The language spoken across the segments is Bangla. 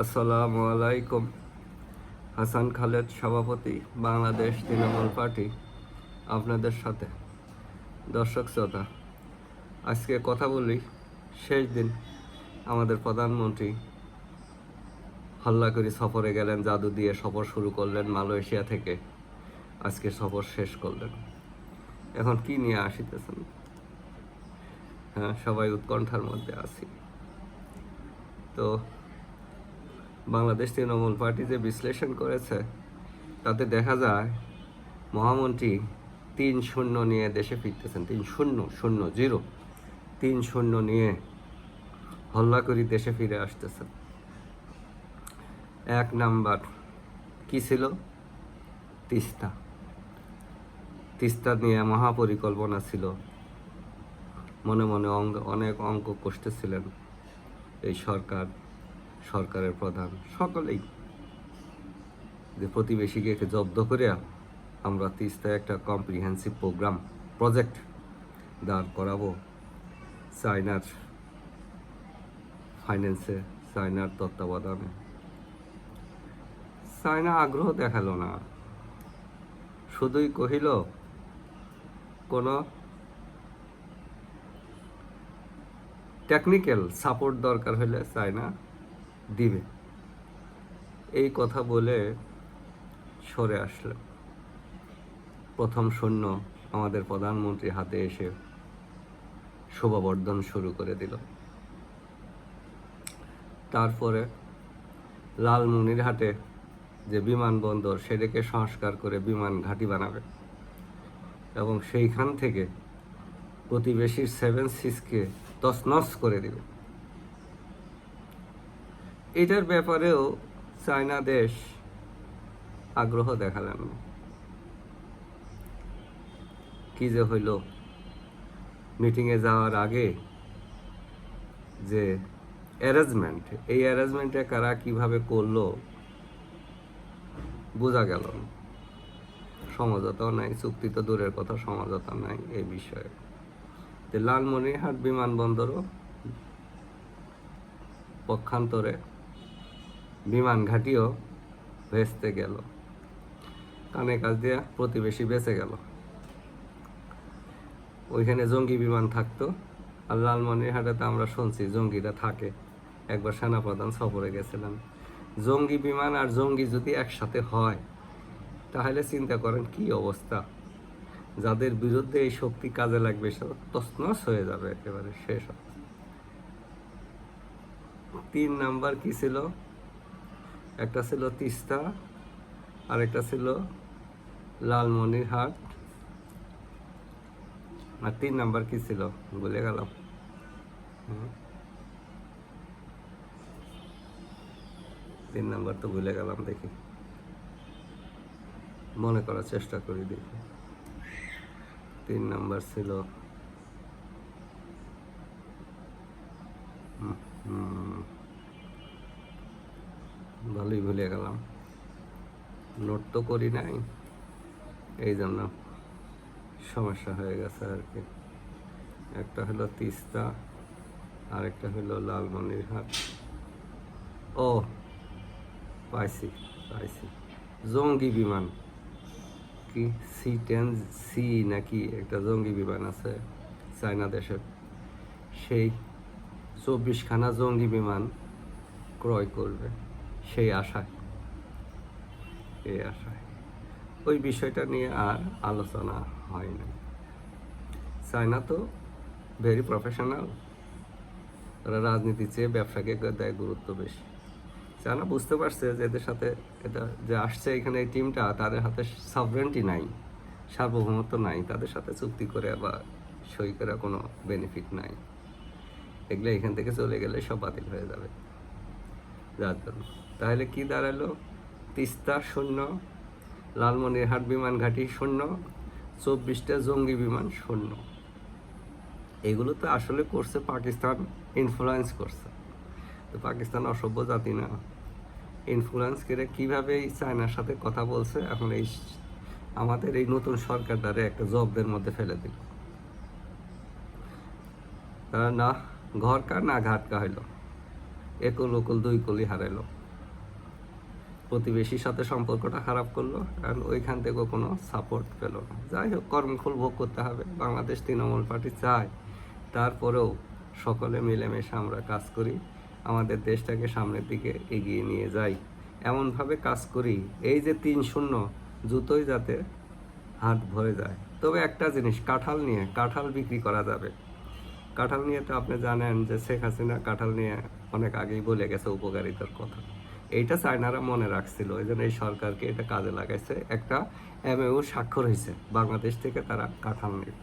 আসসালামু আলাইকুম। হাসান খালেদ, সভাপতি, বাংলাদেশ তৃণমূল পার্টি, আপনাদের সাথে। দর্শক শ্রোতা, আজকে কথা বলি শেষ দিন আমাদের প্রধানমন্ত্রী হল্লাকরি সফরে গেলেন, জাদু দিয়ে সফর শুরু করলেন মালয়েশিয়া থেকে, আজকে সফর শেষ করলেন। এখন কি নিয়ে আসিতেছেন? হ্যাঁ, সবাই উৎকণ্ঠার মধ্যে আছি। তো বাংলাদেশ তৃণমূল পার্টি যে বিশ্লেষণ করেছে তাতে দেখা যায় মহামন্ত্রী 3-0 নিয়ে দেশে ফিরতেছেন। 3-0 নিয়ে হল্লা করে দেশে ফিরে আসতেছেন। 1 নাম্বার কি ছিল? তিস্তা নিয়ে মহাপরিকল্পনা ছিল। মনে মনে অনেক অঙ্ক কষতেছিলেন এই সরকারের প্রধান সকলেই, যে প্রতিবেশীকে জব্দ করে আমরা তিস্তায় একটা কম্প্রিহেন্সিভ প্রজেক্ট দাঁড় করাবো, চায়নার ফাইন্যান্সে, চায়নার তত্ত্বাবধানে। চায়না আগ্রহ দেখালো না, শুধুই কহিল কোনো টেকনিক্যাল সাপোর্ট দরকার হলে চায়না দিবে, এই কথা বলে সরে আসলো। প্রথম সৈন্য আমাদের প্রধানমন্ত্রী হাতে এসে শোভাবর্ধন শুরু করে দিল। তারপরে লালমনিরহাটে যে বিমানবন্দর, সেটাকে সংস্কার করে বিমান ঘাঁটি বানাবে এবং সেইখান থেকে প্রতিবেশীর 7 সিসকে তছনছ করে দিবে। এটার ব্যাপারেও চায়না দেশ আগ্রহ দেখালেন না। কি যে হইল, মিটিংয়ে যাওয়ার আগে যে অ্যারেঞ্জমেন্ট, এই অ্যারেঞ্জমেন্টে কারা কিভাবে করলো বোঝা গেল না। সমঝোতাও নাই, চুক্তি তো দূরের কথা, সমঝোতা নাই এই বিষয়ে। যে লালমনিরহাট বিমানবন্দরও পক্ষান্তরে বিমান ঘাঁটিও ভেস্তে গেল, কানে কাজ দিয়া প্রতিবেশী বেঁচে গেল। ওইখানে জঙ্গি বিমান থাকতো, আর লালমনিরহাটে তো আমরা শুনছি জঙ্গিরা থাকে। একবার সেনাপ্রধান সফরে গেছিলেন। জঙ্গি বিমান আর জঙ্গি যদি একসাথে হয় তাহলে চিন্তা করেন কি অবস্থা। যাদের বিরুদ্ধে এই শক্তি কাজে লাগবে সব তছনছ হয়ে যাবে, একেবারে শেষ হবে। 3 নাম্বার কি ছিল? একটা ছিল তিস্তা, আর একটা ছিল লালমনিরহাট, আর 3 নাম্বার কি ছিল ভুলে গেলাম। 3 নাম্বার তো ভুলে গেলাম, দেখি মনে করার চেষ্টা করি, দেখি। 3 নাম্বার ছিল ভালোই ভুলে গেলাম, নোট তো করি নাই, এই জন্য সমস্যা হয়ে গেছে আর কি। একটা হলো তিস্তা, আর একটা হলো লালমনিরহাট। ও পাইছি, জঙ্গি বিমান কি C-10C নাকি একটা জঙ্গি বিমান আছে চায়না দেশের, সেই 24খানা জঙ্গি বিমান ক্রয় করবে সেই আশায়, ওই বিষয়টা নিয়ে আর আলোচনা হয় না। চায়না তো ভেরি প্রফেশনাল, তারা রাজনীতির চেয়ে ব্যবসাকে দেয় গুরুত্ব বেশি। চায়না বুঝতে পারছে যে এদের সাথে এটা যে আসছে এখানে এই টিমটা, তাদের হাতে সভরেন্টি নাই, সার্বভৌমত্ব নাই, তাদের সাথে চুক্তি করে বা সই করে কোনো বেনিফিট নাই। এগুলো এখান থেকে চলে গেলে সব বাতিল হয়ে যাবে। যার জন্য তাহলে কি দাঁড়ালো? তিস্তা 0, লালমনিরহাট বিমান ঘাঁটি 0, 24টা জঙ্গি বিমান 0। এগুলো তো আসলে করছে পাকিস্তান, ইনফ্লুয়েন্স করছে। তো পাকিস্তান অসভ্য জাতি না, ইনফ্লুয়েন্স করে কীভাবে এই চায়নার সাথে কথা বলছে, এখন এই আমাদের এই নতুন সরকার দ্বারা একটা জবদের মধ্যে ফেলে দিল। তারা না ঘর কা না ঘাট কা হইল, একল ওকল 2 কলি হারাইল। প্রতিবেশীর সাথে সম্পর্কটা খারাপ করলো, কারণ ওইখান থেকেও কোনো সাপোর্ট পেল না। যাই হোক, কর্মফল ভোগ করতে হবে। বাংলাদেশ তৃণমূল পার্টি চায়, তারপরেও সকলে মিলেমিশে আমরা কাজ করি, আমাদের দেশটাকে সামনের দিকে এগিয়ে নিয়ে যাই, এমনভাবে কাজ করি এই যে 3-0 জুতোই যাতে হাত ভরে যায়। তবে একটা জিনিস, কাঁঠাল বিক্রি করা যাবে। কাঁঠাল নিয়ে তো আপনি জানেন যে শেখ হাসিনা কাঁঠাল নিয়ে অনেক আগেই বলে গেছে উপকারিতার কথা। এইটা চায়নারা মনে রাখছিল, এই জন্য এই সরকারকে এটা কাজে লাগাইছে। একটা MOU স্বাক্ষর হয়েছে, বাংলাদেশ থেকে তারা কাঁঠাল নেবে।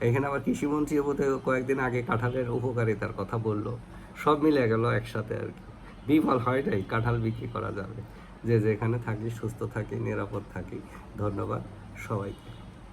এখানে আবার কৃষিমন্ত্রী বোধহয় কয়েকদিন আগে কাঁঠালের উপকারিতার কথা বললো। সব মিলে গেল একসাথে আর কি। বিফল হয় নাই, কাঁঠাল বিক্রি করা যাবে। যে যেখানে থাকি সুস্থ থাকি, নিরাপদ থাকি। ধন্যবাদ সবাইকে।